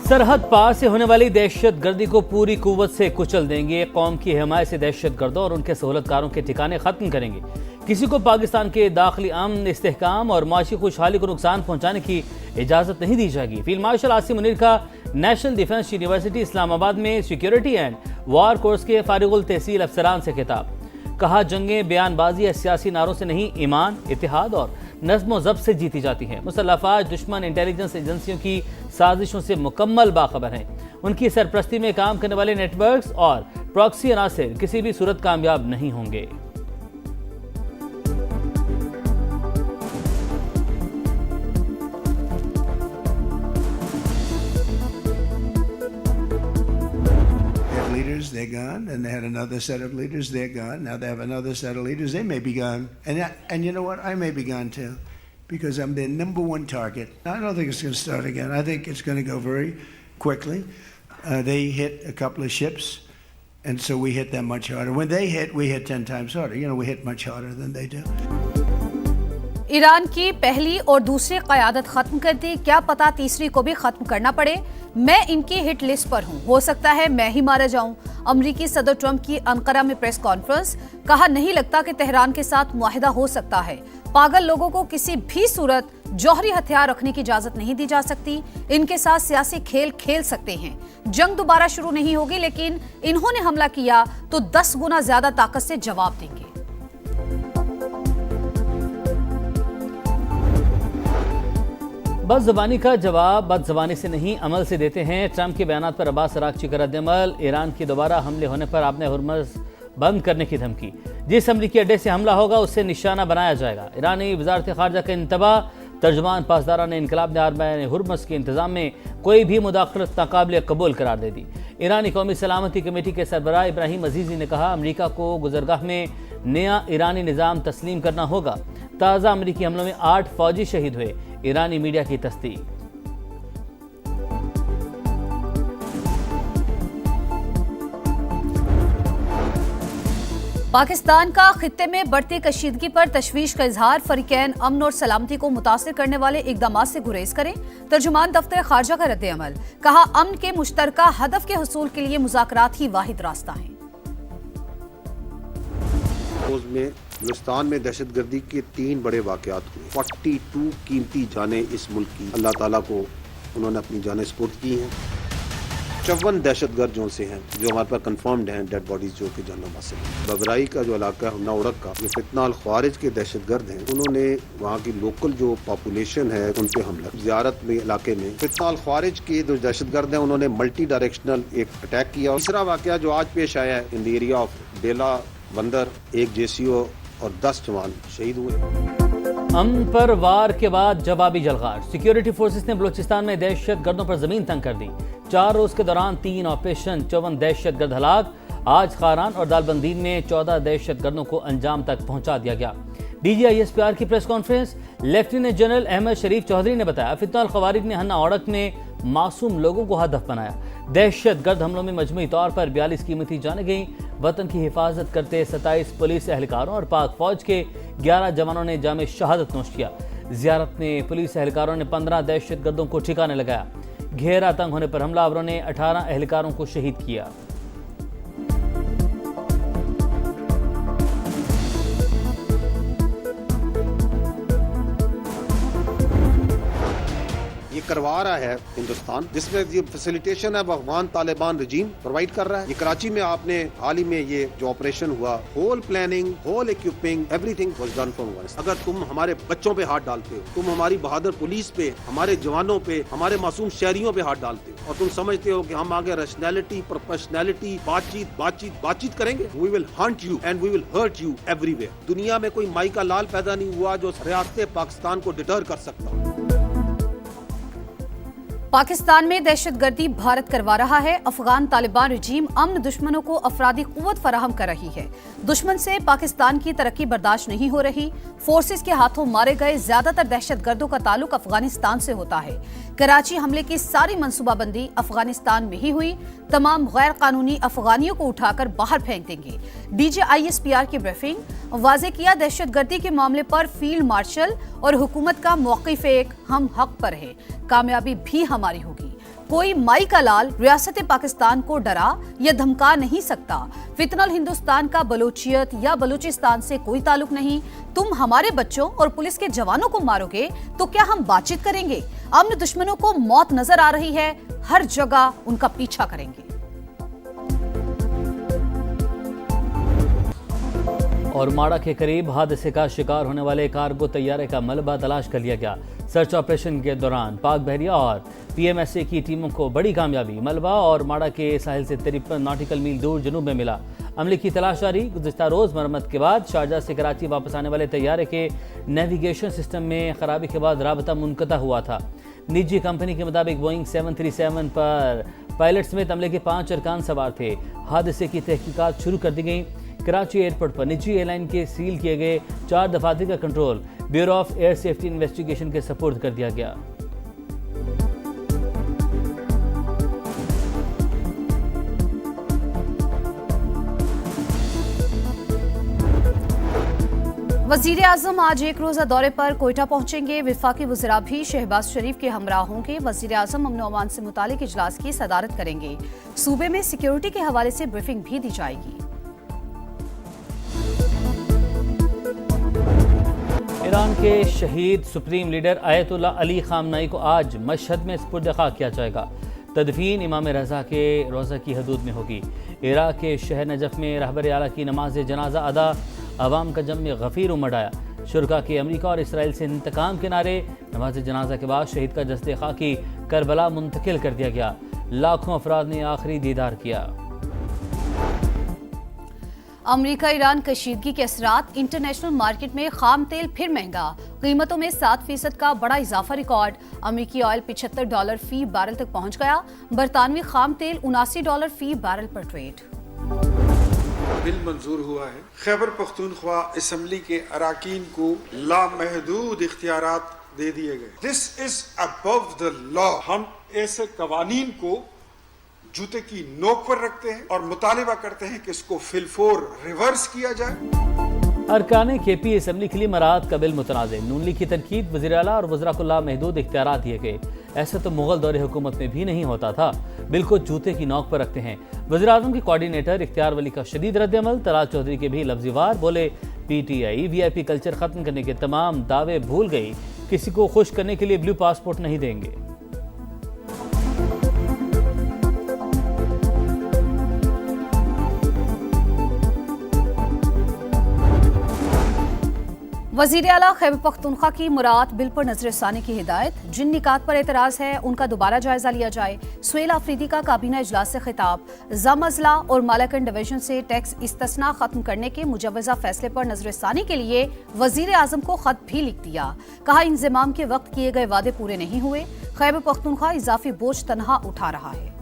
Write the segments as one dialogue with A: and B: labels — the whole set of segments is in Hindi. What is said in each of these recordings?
A: सरहद पार से होने वाली दहशत गर्दी को पूरी कुव्वत से कुचल देंगे। कौम की हिमायत से दहशत गर्दों और उनके सहूलतकारों के ठिकाने खत्म करेंगे। किसी को पाकिस्तान के दाखिली अमन, इस्तेहकाम और माशी खुशहाली को नुकसान पहुंचाने की इजाजत नहीं दी जाएगी। फील्ड मार्शल आसिम मुनीर का नेशनल डिफेंस यूनिवर्सिटी इस्लामाबाद में सिक्योरिटी एंड वार कोर्स के फारिगुल तहसील अफसरान से खिताब। कहा, जंगें बयानबाजी या सियासी नारों से नहीं, ईमान, इत्तेहाद और नज़्म ज़ब्त से जीती जाती हैं। मुसल्लह अफ़वाज दुश्मन इंटेलिजेंस एजेंसियों की साजिशों से मुकम्मल बाखबर हैं। उनकी सरपरस्ती में काम करने वाले नेटवर्क्स और प्रॉक्सी अनासिर किसी भी सूरत कामयाब नहीं होंगे।
B: Leaders, they're gone, and they had another set of leaders, they're gone. Now they have another set of leaders, they may be gone. And you know what? I may be gone too, because I'm their number one target. I don't think it's going to start again. I think it's going to go very quickly. They hit a couple of ships, and so we hit them much harder. When they hit, we hit 10 times harder. You know, we hit much harder than they do.
C: Iran की पहली और दूसरी क़यादत खत्म कर दी, क्या पता तीसरी को भी खत्म करना पड़े। मैं इनकी हिट लिस्ट पर हूं, हो सकता है मैं ही मारा जाऊं। अमरीकी सदर ट्रंप की अंकारा में प्रेस कॉन्फ्रेंस। कहा, नहीं लगता कि तेहरान के साथ मुआहिदा हो सकता है। पागल लोगों को किसी भी सूरत जौहरी हथियार रखने की इजाजत नहीं दी जा सकती। इनके साथ सियासी खेल खेल सकते हैं। जंग दोबारा शुरू नहीं होगी, लेकिन इन्होंने हमला किया तो 10 गुना ज्यादा ताकत से जवाब देंगे।
A: बदज़बानी का जवाब बदज़बानी से नहीं, अमल से देते हैं। ट्रंप के बयानात पर अब्बास अरागची का रद्द-ए-अमल। ईरान की दोबारा हमले होने पर आपने हुर्मुज़ बंद करने की धमकी। जिस अमरीकी अड्डे से हमला होगा उससे निशाना बनाया जाएगा। ईरानी वज़ारत ख़ारजा के इंतबाह। तर्जुमान पासदारान इनकलाब ने आरमाए हुर्मुज़ के इंतज़ाम में कोई भी मुदाखलत नाकाबिल कबूल करार दे दी। ईरानी कौमी सलामती कमेटी के सरबराह इब्राहिम अजीज़ी ने कहा, अमरीका को गुज़रगाह में नया ईरानी निज़ाम तस्लीम करना होगा। ताज़ा अमरीकी हमलों में 8 फौजी शहीद हुए। ईरानी मीडिया की तस्दीक।
C: पाकिस्तान का खित्ते में बढ़ती कशीदगी पर तशवीश का इजहार। फरीकैन अमन और सलामती को मुतासिर करने वाले इकदामात से गुरेज करें। तर्जुमान दफ्तर खारजा का रद्द-ए-अमल। कहा, अमन के मुश्तरका हदफ के हुसूल के लिए मुज़ाकरात ही वाहिद रास्ता है।
D: में हिंदुस्तान में दहशतगर्दी के 3 बड़े वाक़यात हुए। 42 कीमती जानें इस मुल्क की अल्लाह ताला को उन्होंने अपनी जानें स्पुर्द की हैं। 54 दहशतगर्द जो से हैं, जो हमारे पास कंफर्म्ड हैं, डेड बॉडीज जो कि जानों से। बबराई का जो इलाका है, नौड़क का, जो फितना अल ख्वारिज के दहशतगर्द हैं, उन्होंने वहाँ की लोकल जो पॉपुलेशन है उन पे हमला। ज़ियारत में इलाके में फितना अल ख्वारिज के जो दहशतगर्द हैं, उन्होंने मल्टी डायरेक्शनल एक अटैक किया। तीसरा वाक़या जो आज पेश आया है इन द एरिया ऑफ डेला बंदर, एक JCO और 10 जवान शहीद हुए।
A: अमन पर वार के बाद जवाबी जलगार। सिक्योरिटी फोर्सेस ने बलूचिस्तान में दहशत गर्दों पर जमीन तंग कर दी। 4 रोज के दौरान 3 ऑपरेशन, 54 दहशत गर्द हलाक। आज खारान और दालबंदीन में 14 दहशत गर्दों को अंजाम तक पहुंचा दिया गया। DGISPR की press conference. Lieutenant general Ahmed Sharif Chaudhry ने बताया, फितना अल ख़वारिज ने हन्ना औड़क में मासूम लोगों को हदफ बनाया। दहशत गर्द हमलों में मजमूई तौर पर 42 कीमती जानें गईं। वतन की हिफाजत करते 27 पुलिस एहलकारों और पाक फौज के 11 जवानों ने जामे शहादत नोश किया। जियारत में पुलिस एहलकारों ने 15 दहशत गर्दों को ठिकाने लगाया। घेरा तंग होने पर हमलावरों ने 18 एहलकारों को शहीद किया।
D: ये करवा रहा है हिंदुस्तान, जिसमें ये फैसिलिटेशन है अफगान तालिबान रजीम प्रोवाइड कर रहा है। ये कराची में आपने हाल ही में ये जो ऑपरेशन हुआ, whole planning, whole equipping, everything was done from one. अगर तुम हमारे बच्चों पे हाथ डालते हो, तुम हमारी बहादुर पुलिस पे, हमारे जवानों पे, हमारे मासूम शहरियों पे हाथ डालते हो, और तुम समझते हो कि हम आगे रैशनैलिटी, प्रोफेशनैलिटी, बातचीत करेंगे, we will hunt you and we will hurt you everywhere. दुनिया में कोई माई का लाल पैदा नहीं हुआ जो रियासत पाकिस्तान को डिटर कर सकता।
C: पाकिस्तान में दहशतगर्दी भारत करवा रहा है। अफगान तालिबान रजीम अमन दुश्मनों को अफरादी कुव्वत फराहम कर रही है। दुश्मन से पाकिस्तान की तरक्की बर्दाश्त नहीं हो रही। फोर्सेस के हाथों मारे गए ज्यादातर दहशतगर्दों का ताल्लुक अफगानिस्तान से होता है। कराची हमले की सारी मंसूबाबंदी अफगानिस्तान में ही हुई। तमाम गैर कानूनी अफगानियों को उठाकर बाहर फेंक देंगे। DGISPR की ब्रीफिंग। वाजे किया, दहशतगर्दी के मामले पर फील्ड मार्शल और हुकूमत का मौक़िफ़ एक, हम हक पर है, कामयाबी भी हमारी होगी। कोई माई का लाल रियासत पाकिस्तान को डरा या धमका नहीं सकता। फितनल हिंदुस्तान का बलूचियत या बलूचिस्तान से कोई ताल्लुक नहीं। तुम हमारे बच्चों और पुलिस के जवानों को मारोगे तो क्या हम बातचीत करेंगे? अमन दुश्मनों को मौत नजर आ रही है, हर जगह उनका पीछा करेंगे।
A: और माड़ा के करीब हादसे का शिकार होने वाले कार्गो तैयारे का मलबा तलाश कर लिया गया। सर्च ऑपरेशन के दौरान पाक बहरिया और पीएमएसए की टीमों को बड़ी कामयाबी। मलबा और माड़ा के साहिल से 53 नॉटिकल मील दूर जनूब में मिला। अमले की तलाश जारी। गुज़िश्ता रोज़ मरम्मत के बाद शारजा से कराची वापस आने वाले तैयारे के नेविगेशन सिस्टम में खराबी के बाद राबता मुनक़ता हुआ था। निजी कंपनी के मुताबिक बोइंग 737 पर पायलट समेत अमले के 5 अरकान सवार थे। हादसे की तहकीकात शुरू कर दी गई। कराची एयरपोर्ट पर निजी एयरलाइन के सील किए गए 4 दफातर का control bureau of air safety investigation के सपुर्द कर दिया गया।
C: वजीर आजम आज एक रोजा दौरे पर कोयटा पहुंचेंगे। वफाकी वज़रा भी शहबाज शरीफ के हमरा होंगे। वजीर आजम अमन और अमान से मुतालिक इजलास की सदारत करेंगे। सूबे में सिक्योरिटी के हवाले से ब्रीफिंग भी दी जाएगी।
A: ईरान के शहीद सुप्रीम लीडर आयतुल्ला अली खामनाई को आज मशहद में सुपुर्द खाक किया जाएगा। तदफीन इमाम रज़ा के रोज़ा की हदूद में होगी। इराक के शहर नजफ में रहबर आला की नमाज जनाजा अदा। अवाम का जम में गफीर उमड़ आया। शुरका के अमरीका और इसराइल से इंतकाम के नारे। नमाज जनाजा के बाद शहीद का जस्ते खाकी करबला मुंतकिल कर दिया गया। लाखों अफराद ने आखिरी दीदार किया।
C: अमेरिका ईरान कशीदगी के असरात। इंटरनेशनल मार्केट में खाम तेल फिर महंगा। कीमतों में 7% का बड़ा इजाफा रिकॉर्ड। अमेरिकी ऑयल $75 फी बैरल तक पहुंच गया। बरतानवी खाम तेल $79 फी बैरल पर ट्रेड।
E: बिल मंजूर हुआ है। खैबर पख्तूनख्वा असम्बली के अराकीन को लामहदूद इख्तियारात दे दिए गए। This is above the law. हम ऐसे कवानीन को जूते की नोक पर रखते हैं और मुतालिबा करते हैं कि इसको फिलफोर रिवर्स किया जाए।
A: अरकान केपी असम्बली के लिए मराद का बिल मुतनाज़। नून लीग की तनकीद वज़ीर आला और वज़रा को लामहदूद इख्तियारात दिए गए। ऐसा तो मुगल दौरे हुकूमत में भी नहीं होता था। बिल को जूते की नोक पर रखते हैं। वज़ीर आज़म के कोऑर्डिनेटर इख्तियार वली का शदीद रद्दअमल। तलाल चौधरी के भी लफ्ज़ीवार। बोले PTI VIP कल्चर ख़त्म करने के तमाम दावे भूल गई। किसी को खुश करने के लिए ब्लू पासपोर्ट नहीं देंगे।
C: वज़ीर आला खैबर पख्तूनख्वा की मुराद बिल पर नजरसानी की हिदायत। जिन निकात पर एतराज़ है उनका दोबारा जायजा लिया जाए। सुहेल आफरीदी का काबीना इजलास से खिताब। जम अजला और मालाकन डिवीजन से टैक्स इस्तिस्ना खत्म करने के मुजव्वज़ा फैसले पर नजरसानी के लिए वज़ीर आज़म को खत भी लिख दिया। कहा इंज़माम के वक्त किए गए वादे पूरे नहीं हुए। खैबर पख्तूनख्वा इजाफी बोझ तनहा उठा रहा है।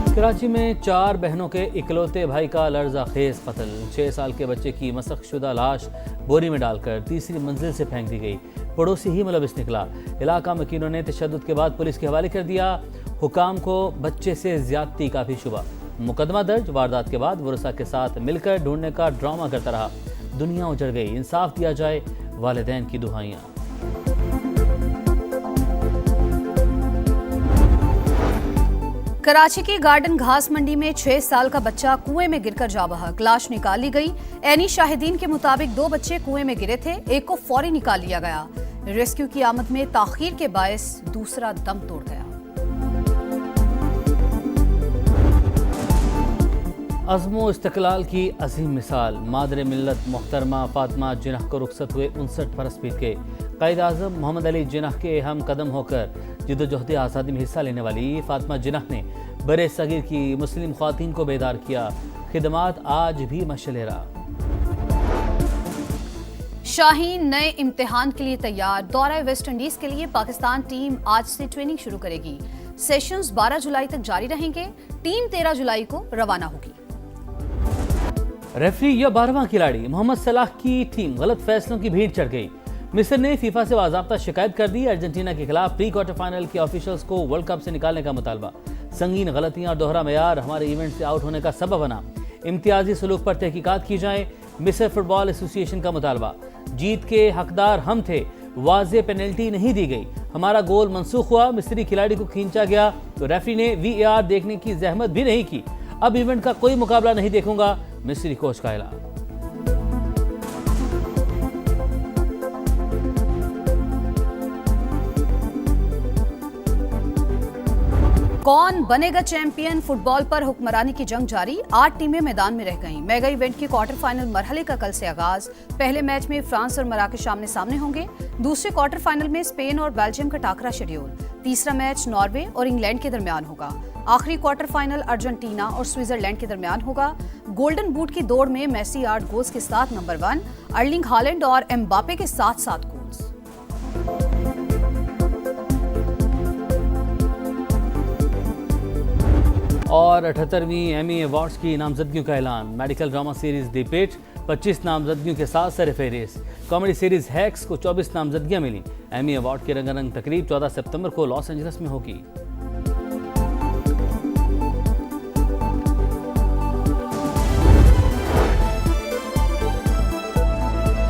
A: कराची में 4 बहनों के इकलौते भाई का लर्ज़ाखेज़ कत्ल। 6 साल के बच्चे की मसख़शुदा लाश बोरी में डालकर तीसरी मंजिल से फेंक दी गई। पड़ोसी ही मुलविस निकला। इलाका मकीनों ने तशद्दुद के बाद पुलिस के हवाले कर दिया। हुकाम को बच्चे से ज़्यादती का भी शुबा। मुकदमा दर्ज। वारदात के बाद वरसा के साथ मिलकर ढूंढने का ड्रामा करता रहा। दुनिया उजड़ गई। इंसाफ दिया जाए, वालिदैन की दुआएं।
C: कराची की गार्डन घास मंडी में 6 साल का बच्चा कुएं में गिरकर जा बहक। लाश निकाल ली गई। ऐनी शाहिदीन के मुताबिक 2 बच्चे कुएं में गिरे थे। एक को फौरी निकाल लिया गया। रेस्क्यू की आमद में ताखीर के बायस दूसरा दम तोड़ गया।
A: अज़्म इस्तक़लाल की अजीम मिसाल। मादर मिल्लत मोहतरमा फातिमा जिन्नाह को रुखसत हुए 59 बरस बीत गए। कायद आज़म मोहम्मद अली जिन्नाह के हम कदम होकर जिद्दोजहद आज़ादी में हिस्सा लेने वाली फातिमा जिन्नाह ने बरे सगीर की मुस्लिम ख़वातीन को बेदार किया। खिदमात आज भी मशलेरा।
C: शाहीन नए इम्तिहान के लिए तैयार। दौरा वेस्ट इंडीज के लिए पाकिस्तान टीम आज से ट्रेनिंग शुरू करेगी। सेशंस 12 जुलाई तक जारी रहेंगे। टीम 13 जुलाई को रवाना होगी।
A: रेफरी या 12वां खिलाड़ी मोहम्मद सलाह की टीम गलत फैसलों की भीड़ चढ़ गई। मिस्र ने फीफा से बाज़ाब्ता शिकायत कर दी। अर्जेंटीना के खिलाफ प्री क्वार्टर फाइनल के ऑफिशियल्स को वर्ल्ड कप से निकालने का मुतालबा। संगीन गलतियां और दोहरा मेयार हमारे इवेंट से आउट होने का सबब बना। इम्तियाजी सलूक पर तहकीकात की जाए। मिस्र फुटबॉल एसोसिएशन का मुतालबा। जीत के हकदार हम थे। वाज़े पेनल्टी नहीं दी गई। हमारा गोल मनसूख हुआ, मिस्री खिलाड़ी को खींचा गया तो रेफरी ने VAR देखने की जहमत भी नहीं की। अब इवेंट का कोई मुकाबला नहीं देखूंगा, मिस्री कोच का ऐलान।
C: कौन बनेगा चैंपियन? फुटबॉल पर हुक्मरानी की जंग जारी। 8 टीमें मैदान में रह गईं। मेगा इवेंट के क्वार्टर फाइनल मरहले का कल से आगाज। पहले मैच में फ्रांस और मराकश आमने सामने होंगे। दूसरे क्वार्टर फाइनल में स्पेन और बेल्जियम का टाकरा शेड्यूल। तीसरा मैच नॉर्वे और इंग्लैंड के दरमियान होगा। आखिरी क्वार्टर फाइनल अर्जेंटीना और स्विट्जरलैंड के दरमियान होगा। गोल्डन बूट की दौड़ में मेसी 8 गोल्स के साथ नंबर 1, अर्लिंग हालैंड और एम्बापे के साथ 7 गोल्स।
A: और 78वीं एमी अवार्ड्स की नामजदगियों का ऐलान। मेडिकल ड्रामा सीरीज डिबेट 25 नामजदगियों के साथ सरफहरिस्त। कॉमेडी सीरीज हैक्स को 24 नामजदगियां मिली। एमी अवार्ड की रंगारंग तकरीब 14 सितंबर को लॉस एंजलिस में होगी।